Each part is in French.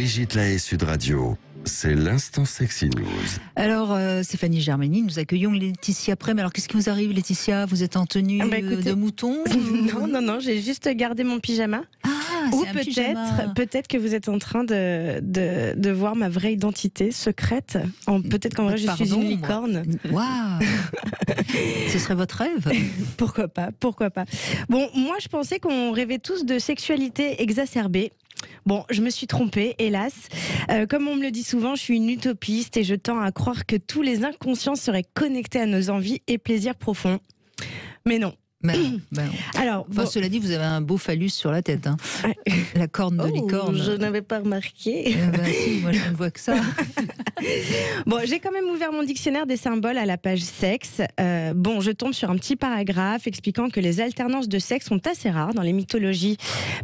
Brigitte Lahaie, Sud Radio. C'est l'instant Sexy News. Alors, Stéphanie Germani, nous accueillons Laetitia Prem. Alors, qu'est-ce qui vous arrive, Laetitia? Vous êtes en tenue de mouton? Non, j'ai juste gardé mon pyjama. Ou peut-être que vous êtes en train de voir ma vraie identité secrète. Peut-être qu'en vrai, je suis une licorne. Waouh. Ce serait votre rêve? Pourquoi pas. Bon, moi, je pensais qu'on rêvait tous de sexualité exacerbée. Bon, je me suis trompée, hélas. Comme on me le dit souvent, je suis une utopiste et je tends à croire que tous les inconscients seraient connectés à nos envies et plaisirs profonds. Mais non. Alors, cela dit, vous avez un beau phallus sur la tête, hein. La corne de licorne. Je n'avais pas remarqué. Si, moi je ne vois que ça. Bon, j'ai quand même ouvert mon dictionnaire des symboles à la page sexe. Je tombe sur un petit paragraphe expliquant que les alternances de sexe sont assez rares dans les mythologies,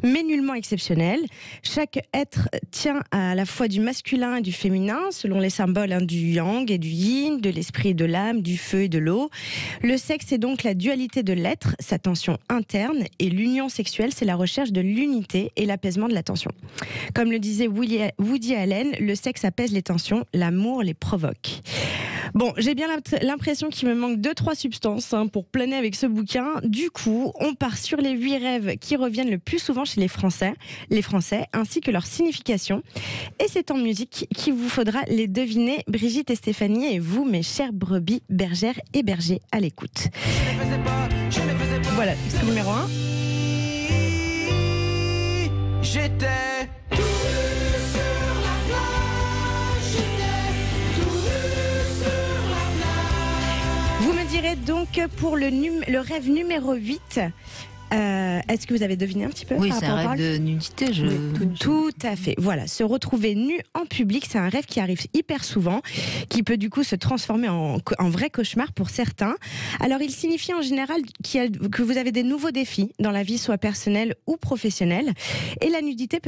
mais nullement exceptionnelles. Chaque être tient à la fois du masculin et du féminin, selon les symboles du yang et du yin, de l'esprit et de l'âme, du feu et de l'eau. Le sexe est donc la dualité de l'être, sa tension interne, et l'union sexuelle, c'est la recherche de l'unité et l'apaisement de la tension. Comme le disait Woody Allen, le sexe apaise les tensions, l'amour les provoque. Bon, j'ai bien l'impression qu'il me manque 2-3 substances pour planer avec ce bouquin. Du coup, on part sur les 8 rêves qui reviennent le plus souvent chez les Français, ainsi que leur signification. Et c'est en musique qu'il vous faudra les deviner, Brigitte et Stéphanie, et vous, mes chères brebis, bergères et bergers, à l'écoute. Voilà, c'est numéro 1. J'étais tout nu sur la plage. J'étais tout nu sur la plage. Vous me direz donc pour le rêve numéro 8. Est-ce que vous avez deviné un petit peu? Oui, c'est un rêve de nudité. Tout à fait. Voilà, se retrouver nu en public, c'est un rêve qui arrive hyper souvent, qui peut du coup se transformer en vrai cauchemar pour certains. Alors, il signifie en général que vous avez des nouveaux défis dans la vie, soit personnelle ou professionnelle. Et la nudité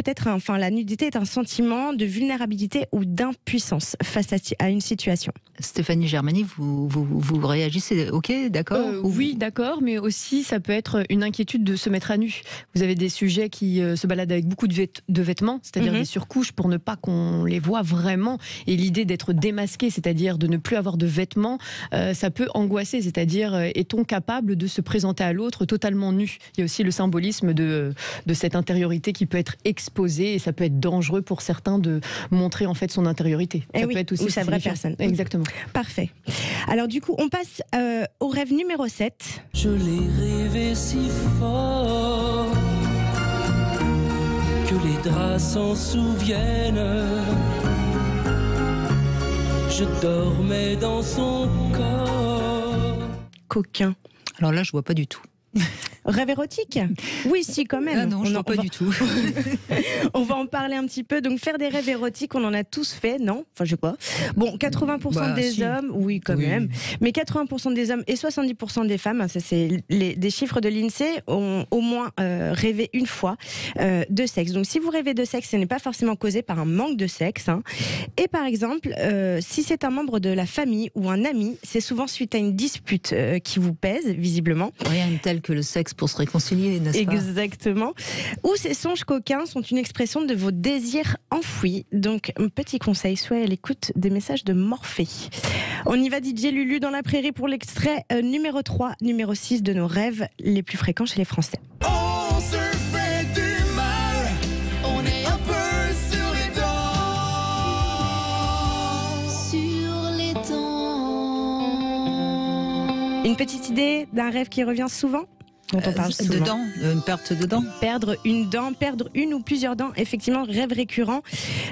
la nudité est un sentiment de vulnérabilité ou d'impuissance face à une situation. Stéphanie Germani, vous réagissez, ok, d'accord? Oui, d'accord, mais aussi ça peut être une inquiétude de se mettre à nu. Vous avez des sujets qui se baladent avec beaucoup de vêtements, c'est-à-dire des surcouches pour ne pas qu'on les voit vraiment. Et l'idée d'être démasqué, c'est-à-dire de ne plus avoir de vêtements, ça peut angoisser. C'est-à-dire, est-on capable de se présenter à l'autre totalement nu? Il y a aussi le symbolisme de cette intériorité qui peut être exposée, et ça peut être dangereux pour certains de montrer en fait son intériorité. Ça peut être aussi ou sa vraie personne. Exactement. Parfait. Alors du coup, on passe au rêve numéro 7. Je l'ai rêvé si fort que les draps s'en souviennent. Je dormais dans son corps. Coquin. Alors là, je vois pas du tout. Rêve érotique? Oui, si, quand même. Ah non, je ne vois pas du tout. On va en parler un petit peu. Donc, faire des rêves érotiques, on en a tous fait, non? Enfin, je sais pas. Bon, 80% des hommes, oui, quand même. Mais 80% des hommes et 70% des femmes, ça c'est des chiffres de l'INSEE, ont au moins rêvé une fois de sexe. Donc, si vous rêvez de sexe, ce n'est pas forcément causé par un manque de sexe. Et par exemple, si c'est un membre de la famille ou un ami, c'est souvent suite à une dispute qui vous pèse, visiblement. Rien de tel que le sexe pour se réconcilier, n'est-ce pas? Exactement. Ou ces songes coquins sont une expression de vos désirs enfouis. Donc, un petit conseil, soyez à l'écoute des messages de Morphée. On y va, DJ Lulu, dans la prairie pour l'extrait numéro 3, numéro 6 de nos rêves les plus fréquents chez les Français. On se fait du mal, on est un peu sur les dents. Sur les dents. Une petite idée d'un rêve qui revient souvent? Dont on parle souvent. De dents, une perte de dents. Perdre une dent, perdre une ou plusieurs dents, effectivement, rêve récurrent.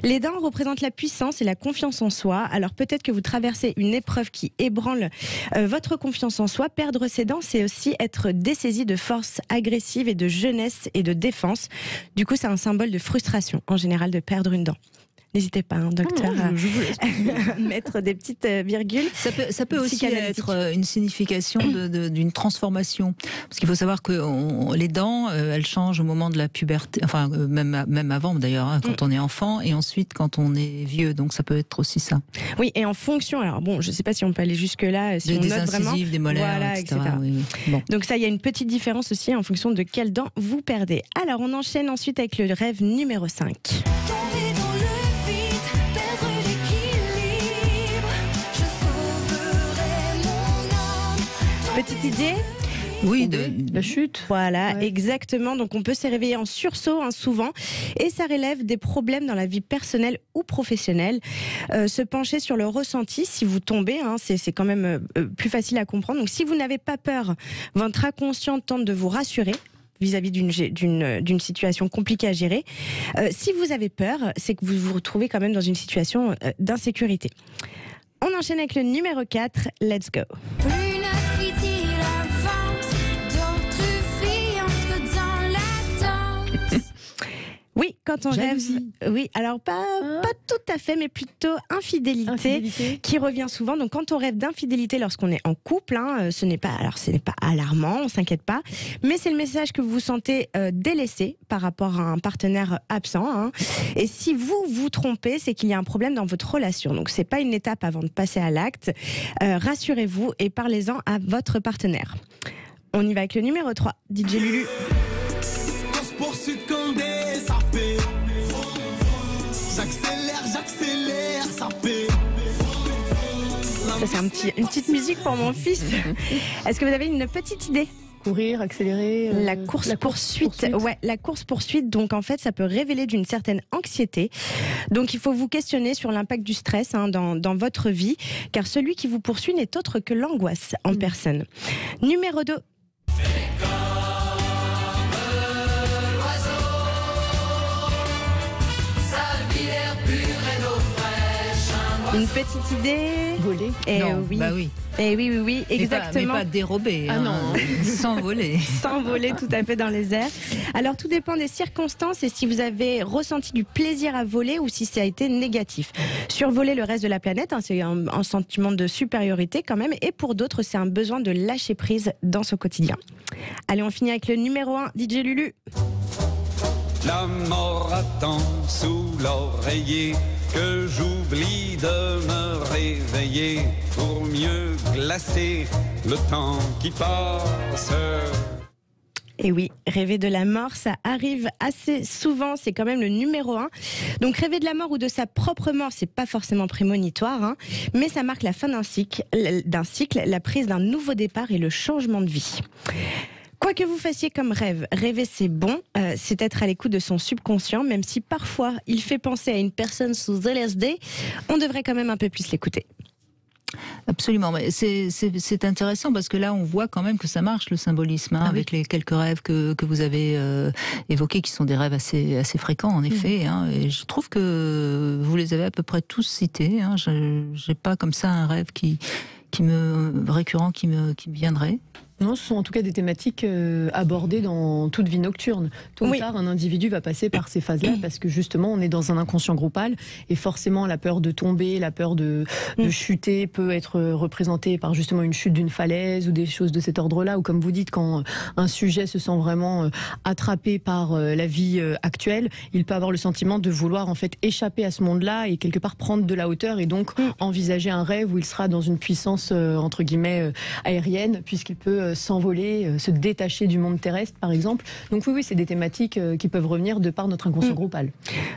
Les dents représentent la puissance et la confiance en soi. Alors peut-être que vous traversez une épreuve qui ébranle votre confiance en soi. Perdre ses dents, c'est aussi être dessaisi de force agressive et de jeunesse et de défense. Du coup, c'est un symbole de frustration, en général, de perdre une dent. N'hésitez pas, docteur, à mettre des petites virgules. Ça peut aussi être une signification d'une transformation. Parce qu'il faut savoir que les dents, elles changent au moment de la puberté, enfin même avant d'ailleurs, quand on est enfant, et ensuite quand on est vieux. Donc ça peut être aussi ça. Oui, et en fonction, alors bon, je ne sais pas si on peut aller jusque-là, si on des note incisives, vraiment, des molaires, voilà, etc. Oui. Bon. Donc ça, il y a une petite différence aussi en fonction de quelles dents vous perdez. Alors on enchaîne ensuite avec le rêve numéro 5. Tomber dans le Petite idée? Oui, la chute. Voilà, Ouais. exactement. Donc on peut se réveiller en sursaut souvent et ça relève des problèmes dans la vie personnelle ou professionnelle. Se pencher sur le ressenti si vous tombez, c'est quand même plus facile à comprendre. Donc si vous n'avez pas peur, votre inconscient tente de vous rassurer vis-à-vis d'une situation compliquée à gérer. Si vous avez peur, c'est que vous vous retrouvez quand même dans une situation d'insécurité. On enchaîne avec le numéro 4, let's go. Une critique avance, d'autres filles entrent dans la danse. Oui, quand on Jalousie. rêve. Oui, alors pas tout à fait, mais plutôt infidélité. Qui revient souvent. Donc, quand on rêve d'infidélité lorsqu'on est en couple, ce n'est pas alarmant, on s'inquiète pas. Mais c'est le message que vous vous sentez délaissé par rapport à un partenaire absent. Et si vous vous trompez, c'est qu'il y a un problème dans votre relation. Donc, c'est pas une étape avant de passer à l'acte. Rassurez-vous et parlez-en à votre partenaire. On y va avec le numéro 3, DJ Lulu. Course-poursuite condé, ça fait. J'accélère, ça fait. Ça, c'est une petite musique pour mon fils. Est-ce que vous avez une petite idée? Courir, accélérer. La course-poursuite. Ouais, la course-poursuite. Donc, en fait, ça peut révéler d'une certaine anxiété. Donc, il faut vous questionner sur l'impact du stress dans votre vie, car celui qui vous poursuit n'est autre que l'angoisse en personne. Numéro 2. Une petite idée? Voler. Non, oui. bah oui. Et oui, exactement. Mais pas dérober, Ah non. s'envoler. S'envoler tout à fait dans les airs. Alors tout dépend des circonstances et si vous avez ressenti du plaisir à voler ou si ça a été négatif. Survoler le reste de la planète, c'est un sentiment de supériorité quand même, et pour d'autres c'est un besoin de lâcher prise dans son quotidien. Allez, on finit avec le numéro 1, DJ Lulu. La mort attend sous l'oreiller que j'oublie de me réveiller pour mieux glacer le temps qui passe. Et oui, rêver de la mort, ça arrive assez souvent, c'est quand même le numéro 1. Donc rêver de la mort ou de sa propre mort, c'est pas forcément prémonitoire, mais ça marque la fin d'un cycle, la prise d'un nouveau départ et le changement de vie. Quoi que vous fassiez comme rêve, rêver c'est bon, c'est être à l'écoute de son subconscient, même si parfois il fait penser à une personne sous LSD, on devrait quand même un peu plus l'écouter. Absolument, mais c'est intéressant parce que là on voit quand même que ça marche le symbolisme, avec les quelques rêves que vous avez évoqués, qui sont des rêves assez fréquents en effet, et je trouve que vous les avez à peu près tous cités. J'ai pas comme ça un rêve récurrent qui me viendrait. Non, ce sont en tout cas des thématiques abordées dans toute vie nocturne. Tôt ou tard, un individu va passer par ces phases-là parce que justement, on est dans un inconscient groupal et forcément, la peur de tomber, la peur de chuter peut être représentée par justement une chute d'une falaise ou des choses de cet ordre-là. Ou comme vous dites, quand un sujet se sent vraiment attrapé par la vie actuelle, il peut avoir le sentiment de vouloir en fait échapper à ce monde-là et quelque part prendre de la hauteur et donc envisager un rêve où il sera dans une puissance entre guillemets aérienne puisqu'il peut s'envoler, se détacher du monde terrestre, par exemple. Donc oui, c'est des thématiques qui peuvent revenir de par notre inconscient groupal.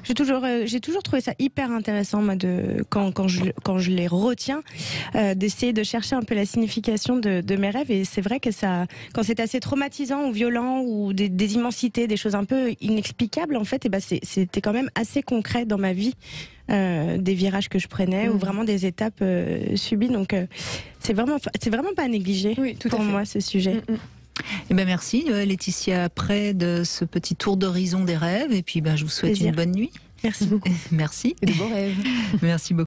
J'ai toujours trouvé ça hyper intéressant, moi, quand je les retiens, d'essayer de chercher un peu la signification de mes rêves. Et c'est vrai que quand c'est assez traumatisant ou violent ou des immensités, des choses un peu inexplicables, en fait, c'était quand même assez concret dans ma vie. Des virages que je prenais ou vraiment des étapes subies, donc c'est vraiment pas à négliger pour moi ce sujet. Eh ben merci Laetitia, après de ce petit tour d'horizon des rêves, et puis je vous souhaite une bonne nuit. Merci beaucoup. Merci Et de beaux rêves. Merci beaucoup.